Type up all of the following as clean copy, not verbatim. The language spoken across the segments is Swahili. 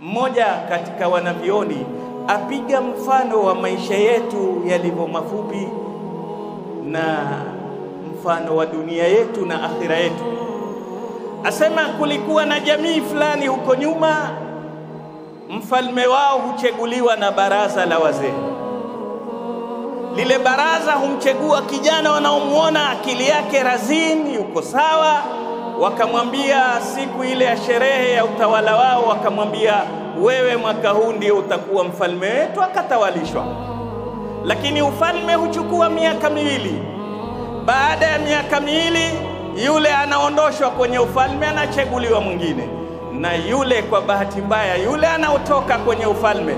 Mmoja katika wanavyoni apiga mfano wa maisha yetu yalivyo mafupi na mfano wa dunia yetu na akhira yetu. Asema kulikuwa na jamii fulani huko nyuma, mfalme wao huchaguliwa na baraza la wazee. Lile baraza humchagua kijana wanaomuona akili yake razini, yuko sawa. Wakamwambia siku ile ya sherehe ya utawala wao, wakamwambia wewe mwaka huu ndio utakuwa mfalme wetu. Akatawalishwa, lakini ufalme huchukua miaka miwili. Baada ya miaka miwili yule anaondoshwa kwenye ufalme, anachaguliwa mwingine. Na yule kwa bahati mbaya, yule anaotoka kwenye ufalme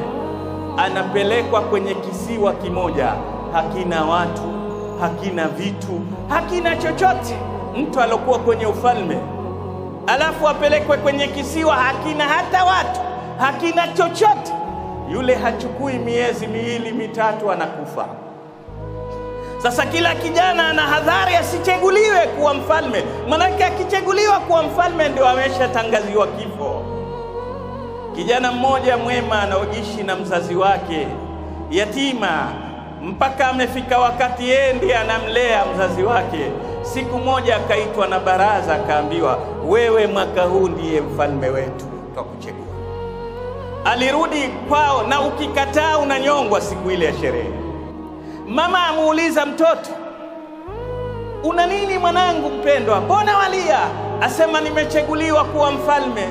anapelekwa kwenye kisiwa kimoja, hakina watu, hakina vitu, hakina chochote. Mtu alokuwa kwenye ufalme alafu apelekwe kwenye kisiwa hakina hata watu, hakina chochote, yule hachukui miezi miwili mitatu anakufa. Sasa kila kijana ana hadhari asichaguliwe kuwa mfalme, maana akichaguliwa kuwa mfalme ndio ameshatangaziwa kifo. Kijana mmoja mwema anaoishi na mzazi wake yatima mpaka amefika wakati yeye ndiye anamlea mzazi wake. Siku moja akaitwa na baraza, akaambiwa wewe mwaka huu ndiye mfalme wetu, tutakuchagua. Alirudi kwao, na ukikataa unanyongwa siku ile ya sherehe. Mama amuuliza mtoto, una nini mwanangu mpendwa, mbona walia? Asema nimechaguliwa kuwa mfalme.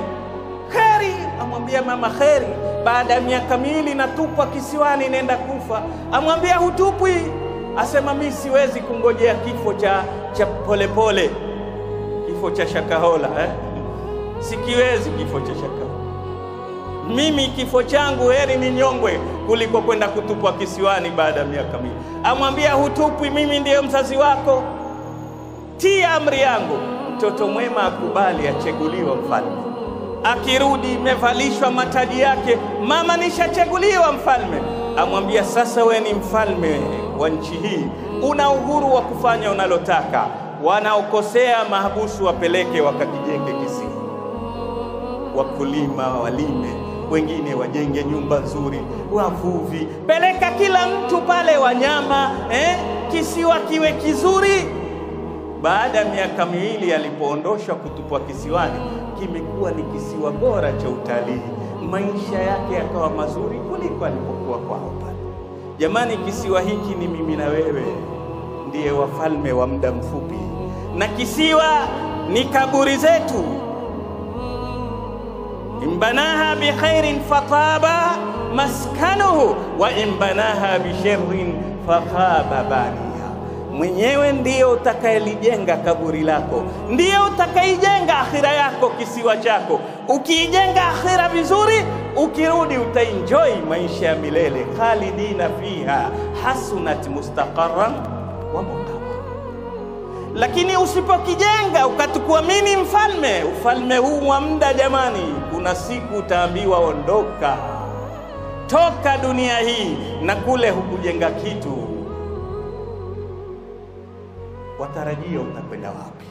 Kheri, amwambia mama kheri, baada ya miaka miwili natupwa kisiwani nenda kufa. Amwambia hutupwi. Asema mimi siwezi kungojea kifo cha polepole, kifo cha Shakahola sikiwezi kifo cha Shakahola. Mimi kifo changu heri ni nyongwe kuliko kwenda kutupwa kisiwani baada ya miaka miwili. Amwambia hutupwi, mimi ndiye mzazi wako, tia amri yangu. Mtoto mwema akubali, achaguliwa mfalme. Akirudi imevalishwa mataji yake, mama nishachaguliwa mfalme. Amwambia sasa we ni mfalme wa nchi hii, una uhuru wa kufanya unalotaka. Wanaokosea mahabusu wapeleke wakakijenge kisiwa, wakulima walime, wengine wajenge nyumba nzuri, wavuvi, peleka kila mtu pale, wanyama kisiwa kiwe kizuri. Baada ya miaka miwili alipoondoshwa kutupwa kisiwani, kimekuwa ni kisiwa bora cha utalii. Maisha yake yakawa mazuri kuliko alipokuwa kwao pale. Jamani, kisiwa hiki ni mimi na wewe, ndiye wafalme wa muda mfupi, na kisiwa ni kaburi zetu. Imbanaha bi khairin fataba maskanuhu wa imbanaha bi sharrin fakhaba baniha. Mwenyewe ndiyo utakayelijenga kaburi lako, ndiyo utakaijenga akhira yako, kisiwa chako. Ukiijenga akhira vizuri, ukirudi utaenjoy maisha ya milele, khalidina fiha hasunat mustaqarran wa muqama. Lakini usipokijenga ukatukua mimi mfalme, ufalme huu wa muda jamani, kuna siku utaambiwa ondoka, toka dunia hii, na kule hukujenga kitu, watarajia utakwenda wapi?